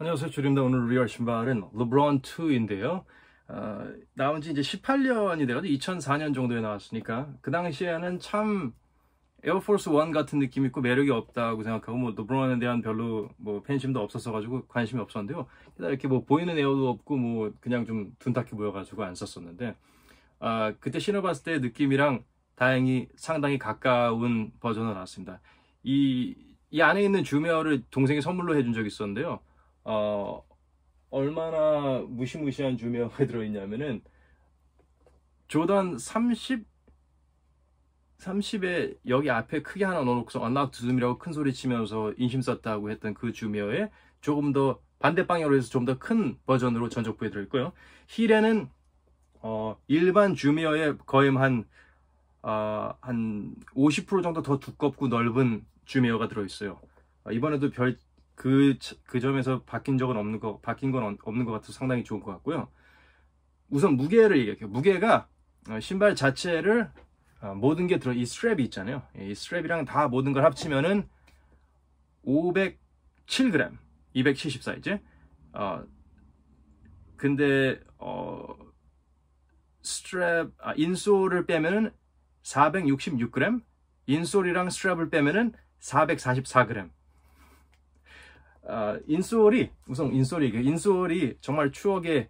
안녕하세요. 주림다. 오늘 리얼 신발은 르브론 2인데요. 나온 지 이제 18년이 돼가지고 2004년 정도에 나왔으니까 그 당시에는 참 에어포스 1 같은 느낌이 있고 매력이 없다고 생각하고 뭐 르브론에 대한 별로 뭐 팬심도 없었어가지고 관심이 없었는데요. 이렇게 뭐 보이는 에어도 없고 뭐 그냥 좀 둔탁해 보여가지고 안 썼었는데 그때 신어봤을 때 느낌이랑 다행히 상당히 가까운 버전으로 나왔습니다. 이 안에 있는 주메어를 동생이 선물로 해준 적이 있었는데요. 얼마나 무시무시한 주메어가 들어있냐면은 조던 30에 여기 앞에 크게 하나 넣어놓고서 언락 두둠이라고 큰 소리 치면서 인심 썼다고 했던 그 주메어에 조금 더 반대 방향으로 해서 좀 더 큰 버전으로 전적부에 들어있고요. 힐에는 일반 주메어에 거의 한 50% 정도 더 두껍고 넓은 주메어가 들어있어요. 이번에도 그 점에서 바뀐 건 없는 것 같아서 상당히 좋은 것 같고요. 우선 무게를 얘기할게요. 무게가 신발 자체를 모든 게 이 스트랩이 있잖아요. 이 스트랩이랑 다 모든 걸 합치면은 507g, 270 사이즈. 근데 스트랩 인솔을 빼면은 466g, 인솔이랑 스트랩을 빼면은 444g. 인솔이 정말 추억의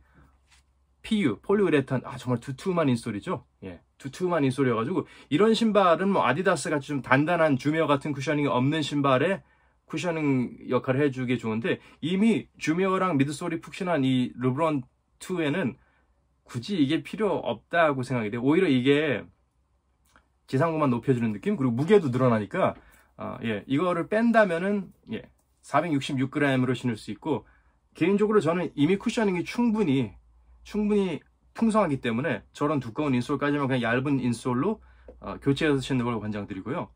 PU, 폴리우레탄, 정말 두툼한 인솔이죠. 예, 두툼한 인솔이어가지고, 이런 신발은 뭐 아디다스 같이 좀 단단한 주메어 같은 쿠셔닝이 없는 신발에 쿠셔닝 역할을 해주기 좋은데, 이미 주메어랑 미드솔이 푹신한 이 르브론 2에는 굳이 이게 필요 없다고 생각이 돼요. 오히려 이게 지상고만 높여주는 느낌? 그리고 무게도 늘어나니까, 이거를 뺀다면은, 466g으로 신을 수 있고, 개인적으로 저는 이미 쿠셔닝이 충분히 풍성하기 때문에 저런 두꺼운 인솔까지만 그냥 얇은 인솔로 교체해서 신는 걸 권장드리고요.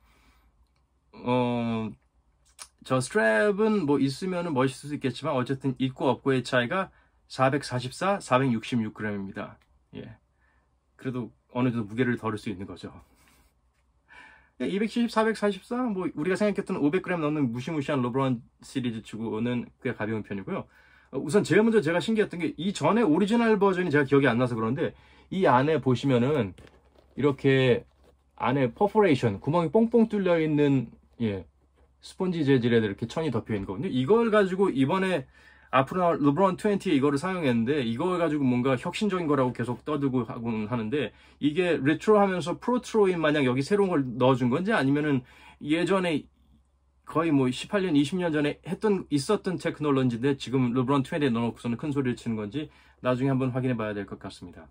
저 스트랩은 뭐 있으면 멋있을 수 있겠지만 어쨌든 있고 없고의 차이가 444, 466g입니다. 예. 그래도 어느 정도 무게를 덜을 수 있는 거죠. 270, 444, 뭐 우리가 생각했던 500g 넘는 무시무시한 르브론 시리즈 치고는 꽤 가벼운 편이고요. 우선 제일 먼저 제가 신기했던 게 이 전에 오리지널 버전이 제가 기억이 안 나서 그런데 이 안에 보시면은 이렇게 안에 퍼포레이션, 구멍이 뽕뽕 뚫려 있는 스펀지 재질에 이렇게 천이 덮여 있는 거거든요. 이걸 가지고 이번에 앞으로 나올 르브론 20에 이거를 사용했는데 이걸 가지고 뭔가 혁신적인 거라고 계속 떠들고 하곤 하는데 이게 레트로하면서 프로트로인 마냥 여기 새로운 걸 넣어준 건지 아니면은 예전에 거의 뭐 18년, 20년 전에 있었던 테크놀로지인데 지금 르브론 20에 넣어놓고서는 큰 소리를 치는 건지 나중에 한번 확인해 봐야 될 것 같습니다.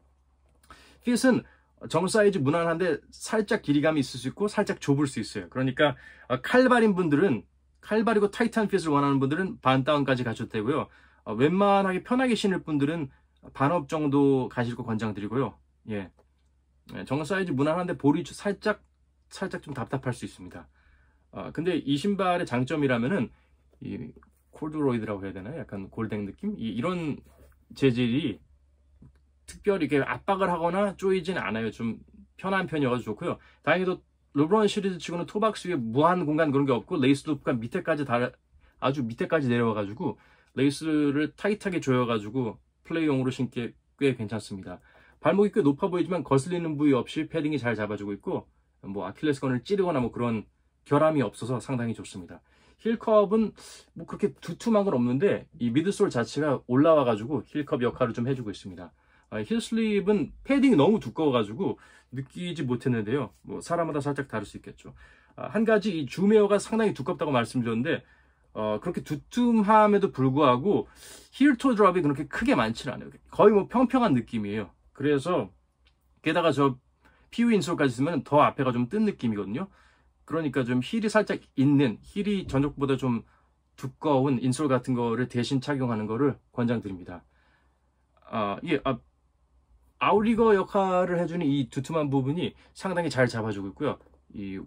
핏은 정 사이즈 무난한데 살짝 길이감이 있을 수 있고 살짝 좁을 수 있어요. 그러니까 칼발이고 타이트한 핏을 원하는 분들은 반 다운까지 가셔도 되고요. 웬만하게 편하게 신을 분들은 반업 정도 가실 거 권장드리고요. 정 사이즈 무난한데 볼이 살짝 좀 답답할 수 있습니다. 근데 이 신발의 장점이라면은 이 콜드로이드라고 해야 되나요? 약간 골댕 느낌? 이런 재질이 특별히 이렇게 압박을 하거나 조이진 않아요. 좀 편한 편이어서 좋고요. 다행히도 르브론 시리즈 치고는 토박스 위에 무한 공간 그런 게 없고 레이스 루프가 아주 밑에까지 내려와가지고 레이스를 타이트하게 조여가지고 플레이용으로 신기 꽤 괜찮습니다. 발목이 꽤 높아 보이지만 거슬리는 부위 없이 패딩이 잘 잡아주고 있고 뭐 아킬레스건을 찌르거나 뭐 그런 결함이 없어서 상당히 좋습니다. 힐컵은 뭐 그렇게 두툼한 건 없는데 이 미드솔 자체가 올라와가지고 힐컵 역할을 좀 해주고 있습니다. 힐슬립은 패딩이 너무 두꺼워가지고 느끼지 못했는데요. 뭐 사람마다 살짝 다를 수 있겠죠. 한 가지 이 주메어가 상당히 두껍다고 말씀드렸는데 그렇게 두툼함에도 불구하고 힐토 드롭이 그렇게 크게 많지는 않아요. 거의 뭐 평평한 느낌이에요. 그래서 게다가 저 PU 인솔까지 쓰면 더 앞에가 좀 뜬 느낌이거든요. 그러니까 좀 힐이 살짝 있는, 힐이 전적보다 좀 두꺼운 인솔 같은 거를 대신 착용하는 거를 권장드립니다. 아웃리거 역할을 해주는 이 두툼한 부분이 상당히 잘 잡아주고 있고요. 이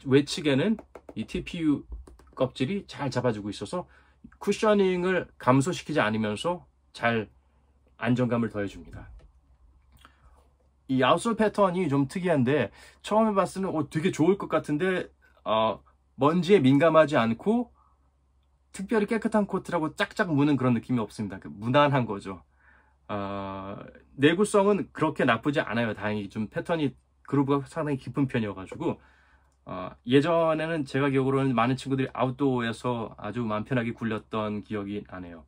외측에는 이 TPU 껍질이 잘 잡아주고 있어서 쿠셔닝을 감소시키지 않으면서 잘 안정감을 더해줍니다. 이 아웃솔 패턴이 좀 특이한데 처음에 봤을 때는 되게 좋을 것 같은데 먼지에 민감하지 않고 특별히 깨끗한 코트라고 짝짝 무는 그런 느낌이 없습니다. 무난한 거죠. 내구성은 그렇게 나쁘지 않아요. 다행히 좀 패턴이 그루브가 상당히 깊은 편이어가지고 예전에는 제가 기억으로는 많은 친구들이 아웃도어에서 아주 마음 편하게 굴렸던 기억이 나네요.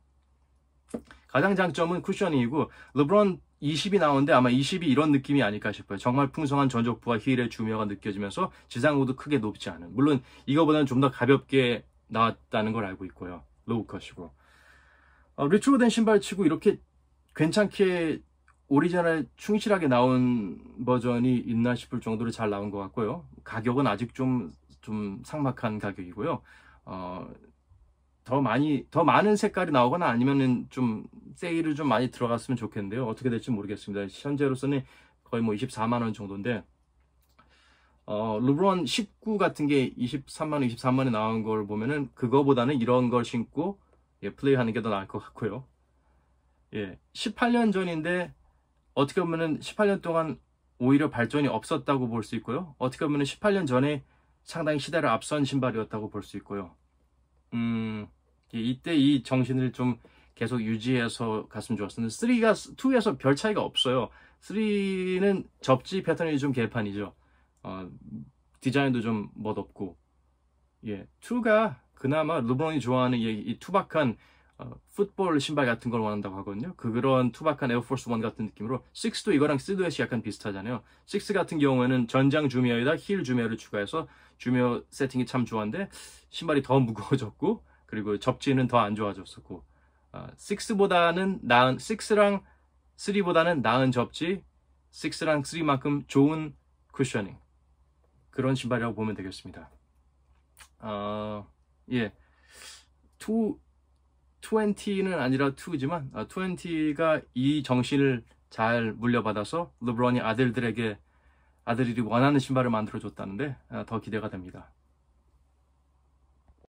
가장 장점은 쿠셔닝이고 르브론 20이 나오는데 아마 20이 이런 느낌이 아닐까 싶어요. 정말 풍성한 전족부와 힐의 주묘가 느껴지면서 지상고도 크게 높지 않은, 물론 이거보다는 좀 더 가볍게 나왔다는 걸 알고 있고요. 로우 컷이고 리트로된 신발 치고 이렇게 괜찮게 오리지널 충실하게 나온 버전이 있나 싶을 정도로 잘 나온 것 같고요. 가격은 아직 좀 삭막한 가격이고요. 더 많은 색깔이 나오거나 아니면은 좀 세일을 좀 많이 들어갔으면 좋겠는데요. 어떻게 될지 모르겠습니다. 현재로서는 거의 뭐 24만 원 정도인데, 르브론 19 같은 게 23만 원, 24만 원에 나온 걸 보면은 그거보다는 이런 걸 신고 플레이하는 게 더 나을 것 같고요. 18년 전인데 어떻게 보면은 18년 동안 오히려 발전이 없었다고 볼 수 있고요. 어떻게 보면은 18년 전에 상당히 시대를 앞선 신발이었다고 볼 수 있고요. 이때 이 정신을 좀 계속 유지해서 갔으면 좋았는데 2에서 별 차이가 없어요. 3는 접지 패턴이 좀 개판이죠. 디자인도 좀 멋없고 2가 그나마 르브론이 좋아하는 이 투박한 풋볼 신발 같은 걸 원한다고 하거든요. 그런 투박한 에어포스 1 같은 느낌으로 6도 이거랑 시드웨시 약간 비슷하잖아요. 6 같은 경우에는 전장 주미어에다 힐 주미어를 추가해서 주미어 세팅이 참 좋았는데 신발이 더 무거워졌고 그리고 접지는 더 안 좋아졌었고 6보다는 나은 6랑 3보다는 나은 접지 6랑 3만큼 좋은 쿠셔닝 그런 신발이라고 보면 되겠습니다. 20는 아니라 2지만 20가 이 정신을 잘 물려받아서 르브론이 아들들이 원하는 신발을 만들어줬다는데 더 기대가 됩니다.